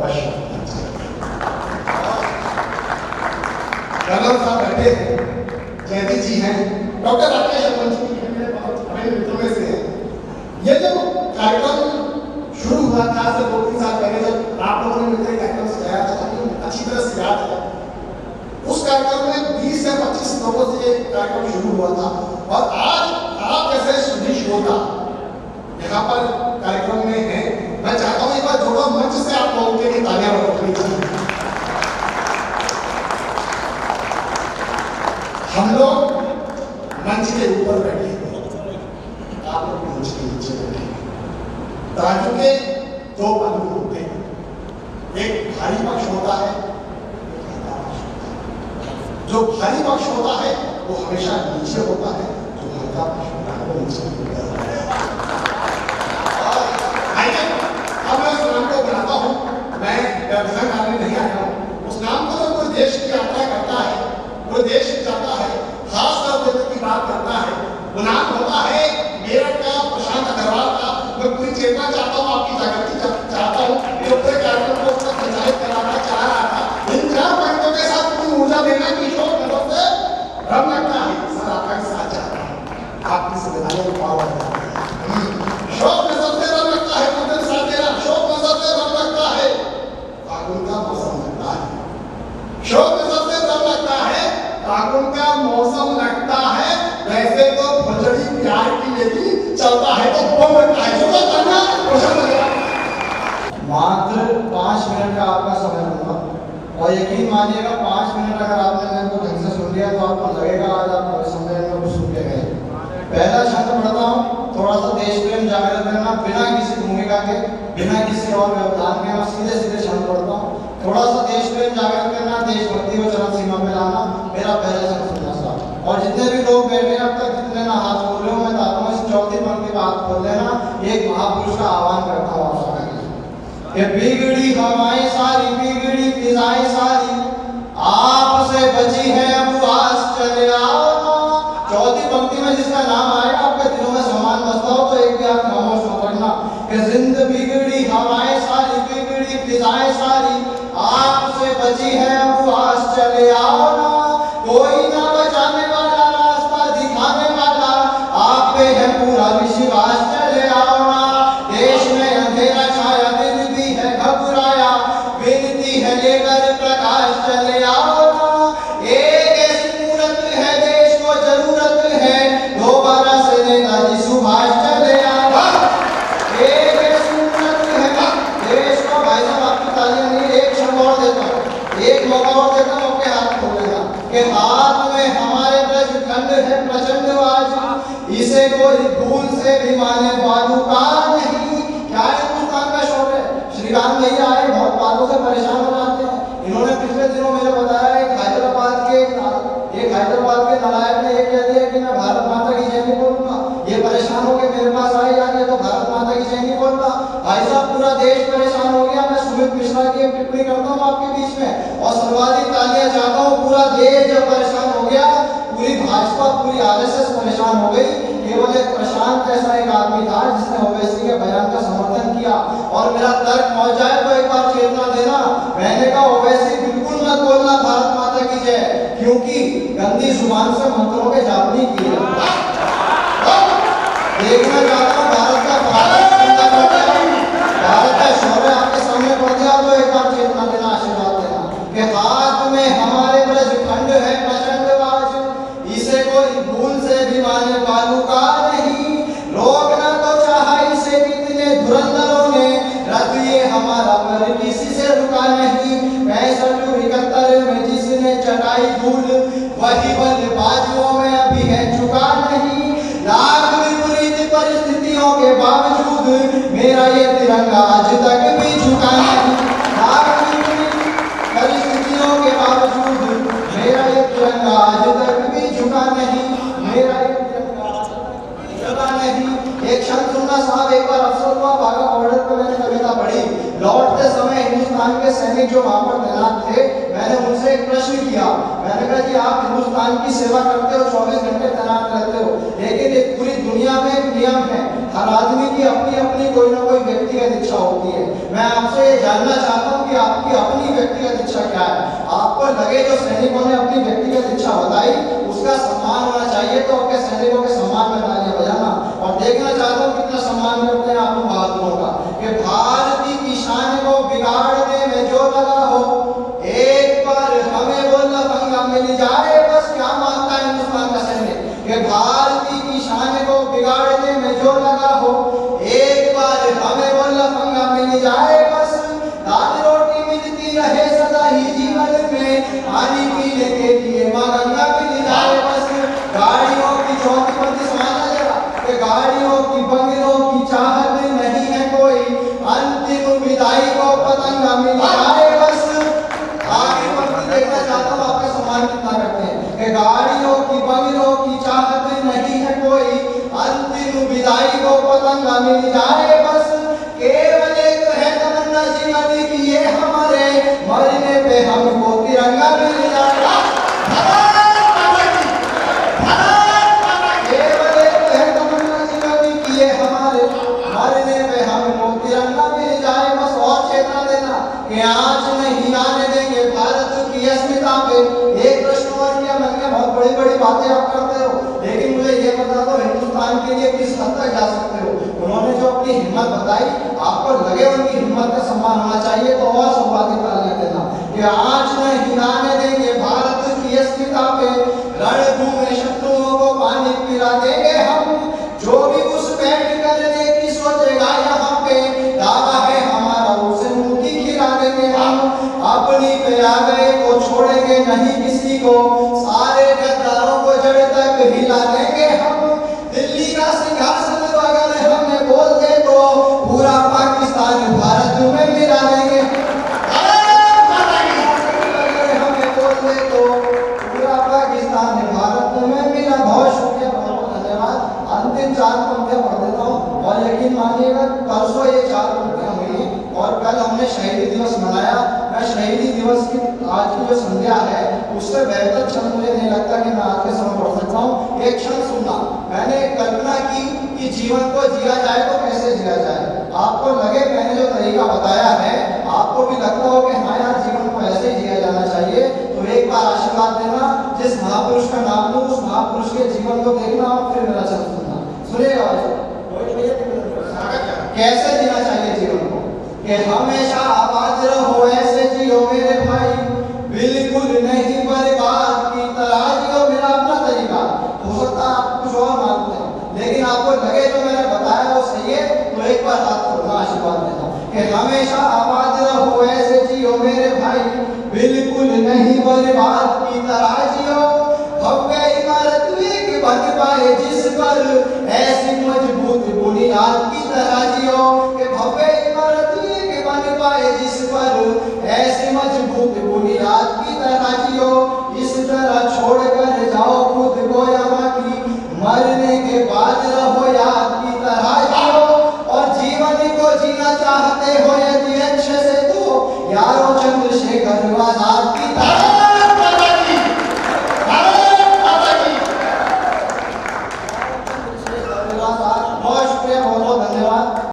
अवश्य होना चाहिए। कर्नल साहब बैठे हैं, जयदीप जी हैं, डॉक्टर राकेश अग्रवाल जी मेरे बड़े मित्रों में से हैं। ये जो कार्यक्रम शुरू हुआ था आज से 2-3 साल पहले, जब आप लोगों ने मिलकर कार्यक्रम सजाया था, अच्छी तरह से याद है। उस कार्यक्रम में 20 या 25 लोगों से कार्यक्रम शुरू हुआ था और आज आप जैसे सुधीर श्रोता यहाँ पर कार्यक्रम में हैं। मैं चाहता हूँ एक बार जोड़ो मंच से आप लोगों के लिए तालियां बजानी चाहिए। हम लोग मंच के ऊपर बैठे हैं, आप लोग मंच के नीचे बैठे हैं। राजू के 2 पहलू होते हैं, एक भारी पक्ष होता है, जो भारी पक्ष होता है वो हमेशा नीचे होता है, जो हल्का पक्ष होता है वो नीचे होता है। अब मैं उस नाम को बनाता हूँ, मैं व्यवसाय करने नहीं आया हूँ। उस नाम को जब कोई देश की यात्रा करता है, कोई देश जाता है, खास तौर की बात करता है, वो नाम होता है मेरठ का, प्रशांत अग्रवाल का। मैं पूरी चेतना चाहता हूँ, आपकी जागृति चाहता हूँ। ये पूरे कार्यक्रम को उसका संचालित कराना चाह रहा था। इन 4 पॉइंटों के साथ पूरी ऊर्जा देना की शोक नजर से रम लगता है। सर आपका साथ चाहता है, आपकी जिम्मेदारियों को पार करता है। शोक नजर से रम लगता है, मुझे साथ देना। शोक नजर से रम लगता है, फागुन का मौसम लगता है। शोक नजर से रम लगता है, फागुन का मौसम लगता है। वैसे तो फजड़ी प्यार की लेती चलता है तो बम लगता है। जो करना मात्र 5 मिनट का आपका समय लूंगा और यकीन मानिएगा 5 मिनट अगर आपने मेरे को ढंग से सुन लिया तो आपको लगेगा आज आप सम्मेलन में कुछ सुन के गए। पहला छंद पढ़ता हूँ, थोड़ा सा देश प्रेम जागृत करना, बिना किसी भूमिका के, बिना किसी और व्यवधान के। मैं सीधे सीधे छंद पढ़ता हूँ, थोड़ा सा देश प्रेम जागृत करना, देशभक्ति को चरम सीमा में लाना, मेरा पहला छंद सुनना साहब। और जितने भी लोग बैठे अब तक, जितने ना हाथ खोल रहे हो, मैं चाहता हूँ इस चौथी पंक्ति का हाथ खोल लेना। एक महापुरुष का आह्वान करता हूँ आप सबके लिए। बिगड़ी हवाएं सारी, बिगड़ी फिजाएं सारी, आपसे बची है अब आस, चले आओ। चौथी पंक्ति में जिसका नाम आएगा आपके दिलों में सम्मान बसता हो तो एक भी आप खामोश मत रखना कि जिंद बिगड़ी हवाएं सारी, बिगड़ी फिजाएं सारी, आपसे बची है अब आस, चले आओ ना। कोई ना बचाने वाला, रास्ता दिखाने वाला, आप पे है पूरा विश्वास, चले आओ ना। देश में अंधेरा छाया, दिल भी है घबराया, विनती है लेकर प्रकाश, चले आओ ना। एक ऐसी मूरत है देश को जरूरत है, दोबारा से नेताजी सुभाष, चले आओ। एक ऐसी मूरत है देश को, भाई साहब आपकी तालियां नहीं, एक शब्द और देता हूँ, एक मौका और देता हूँ, आपके हाथ खोलेगा कि हाथ में हमारे ब्रज खंड है प्रचंड आज, इसे कोई भूल से भी माने बालू का नहीं। क्या हिंदुस्तान का शौर्य। श्री राम भैया आए, बहुत बातों से परेशान हो जाते हैं। इन्होंने पिछले दिनों मुझे बताया एक हैदराबाद के नालायक ने ये कह दिया कि मैं भारत माता की जय नहीं बोलूंगा। ये परेशान हो गए मेरे पास आए, यार ये तो भारत माता की जय नहीं बोलता। भाई साहब पूरा देश परेशान हो गया। मैं सुमित मिश्रा की एक टिप्पणी करता हूँ आपके बीच में और सर्वाधिक तालियां चाहता हूँ। पूरा देश जब परेशान हो गया, पूरी भाजपा, पूरी आरएसएस परेशान हो गई, केवल एक प्रशांत ऐसा एक आदमी था जिसने ओवैसी के बयान का समर्थन किया। और मेरा तर्क पहुंच जाए तो एक बार चेतना देना। मैंने कहा ओवैसी बिल्कुल मत बोलना भारत माता की जय, क्योंकि गंदी जुबान से मंत्रों के जाप नहीं किए। देखना चाहता हूँ भारत का शौर्य आपके सामने पड़ गया तो एक बार चेतना देना, आशीर्वाद देना कि हाथ में हमारे ब्रज खंड है प्रचंड आज, इसे कोई भूल से भी माने बालू का नहीं। रोकना तो चाहा इसे कितने धुरंधरों ने, रथ ये हमारा पर किसी से रुका नहीं। 65-71 में जिसने चटाई धूल, वही बल्लेबाजों में अभी है चुका नहीं। लाख विपरीत परिस्थितियों के बावजूद मेरा ये तिरंगा आज तक भी झुका नहीं। लाख विपरीत परिस्थितियों के बावजूद मेरा ये तिरंगा आज तक भी झुका नहीं। मेरा ये तिरंगा आज तक भी झुका नहीं। एक क्षण सुनना साहब, एक बार अफसर हुआ बाघा बॉर्डर पर, मैंने कविता पढ़ी। लौटते समय हिंदुस्तान के सैनिक जो वहां पर तैनात थे, मैंने उनसे एक प्रश्न किया। मैंने कहा जी आप हिंदुस्तान की सेवा करते हो, 24 घंटे तैनात रहते हो, लेकिन एक पूरी दुनिया में एक नियम है, हर आदमी की अपनी अपनी कोई ना कोई व्यक्तिगत इच्छा होती है। मैं आपसे ये जानना चाहता हूँ कि आपकी अपनी व्यक्तिगत इच्छा क्या है। आपको लगे जो सैनिकों ने अपनी व्यक्तिगत इच्छा बताई उसका सम्मान होना चाहिए, तो आपके सैनिकों के सम्मान में तालियां बजाना। और देखना चाहता हूँ कितना सम्मान करते हैं आप बहादुरों का, कि भारतीय की शान को बिगाड़ने में जो लगा हो, एक बार हमें वो लफंगा मिल जाए बस। क्या मानता है हिंदुस्तान का सैनिक कि भारतीय की शान को बिगाड़ने में जो लगा हो, एक बार हमें वो लफंगा मिल जाए बस। दाल रोटी मिलती रहे सदा ही जीवन में, पानी पीने के लिए माँ गंगा मिल जाए बस। गाड़ियों की चौथी पंक्ति समाना जरा, कि गाड़ियों की बंगलों की चाहत नहीं है कोई, अंतिम विदाई को पतंगा मिल जाए बस। आगे पंक्ति देखना चाहता हूँ आपका सम्मान कितना करते हैं, कि गाड़ियों की बंगलों की चाहत नहीं है कोई, अंतिम विदाई को पतंगा मिल जाए बस। केवल एक है तमन्ना जीवन की ये हमारे, मरने पे हमको तिरंगा मिल जाएगा। केवल एक है तमन्ना जीवन की ये हमारे, मरने पे हमको तिरंगा मिल जाए बस। और चेतना देना कि आज नहीं आने देंगे भारत की अस्मिता पे। एक प्रश्न और किया मैंने, बहुत बड़ी बड़ी बातें आप करते हो, लेकिन मुझे ये बता दो हिंदुस्तान के लिए किस हद तक जा सकते हो। उन्होंने जो अपनी हिम्मत बताई, आपको लगे उनकी हिम्मत का सम्मान होना चाहिए, तो और संवादी तालियां देना कि आज नहीं आने देंगे भारत की अस्मिता पे, रणभूमि में शत्रुओं को पानी पिला देंगे हम। जो भी घुसपैठ करने की सोचेगा यहाँ पे, दावा है हमारा उसे मुंह की खिला देंगे हम। अपनी पे आ गए तो छोड़ेंगे नहीं किसी को, सारे गद्दारों को जड़ तक हिला देंगे हम। दिल्ली का सिंहासन अगर हमें बोल दे तो पूरा पाकिस्तान भारत में मिला देंगे। अगर हमें बोल दे तो पूरा पाकिस्तान भारत में मिला। बहुत शुक्रिया, बहुत धन्यवाद। अंतिम 4 पंक्तियां पढ़ देता हूँ और यकीन मानिएगा परसों ये 4 पंक्तियां हुई और कल हमने शहीदी दिवस मनाया। मैं शहीदी दिवस की आज की जो संध्या है उससे बेहतर क्षण मुझे नहीं लगता कि मैं आज के समय पढ़ सकता हूँ। एक क्षण सुनना, मैंने कल्पना की कि जीवन को जिया जाए तो कैसे जिया जाए। आपको लगे मैंने जो तरीका बताया है आपको भी लगता हो कि हाँ यार जीवन को ऐसे ही जिया जाना चाहिए, तो एक बार आशीर्वाद देना। जिस महापुरुष का नाम लूं उस महापुरुष के जीवन को देखना और फिर मेरा चल सुनना। सुनिएगा कैसे जीना चाहिए जीवन को, कि हमेशा आबाद रहो ऐसे जियो मेरे भाई, बिल्कुल नहीं बर्बाद की तरह जियो। मेरा अपना तरीका हो सकता है आप कुछ और मानते हैं, लेकिन आपको लगे जो मैंने बताया वो सही है तो एक बार हाथ खोलना, आशीर्वाद देना कि हमेशा आबाद रहो ऐसे जियो मेरे भाई, बिल्कुल नहीं बर्बाद की तरह जियो। भव्य इमारत एक बन पाए जिस पर ऐसी मजबूत बुनियाद की तरह जियो, कि भव्य इमारत एक बन पाए जिस पर ऐसी मजबूत बुनियाद की तरह जियो।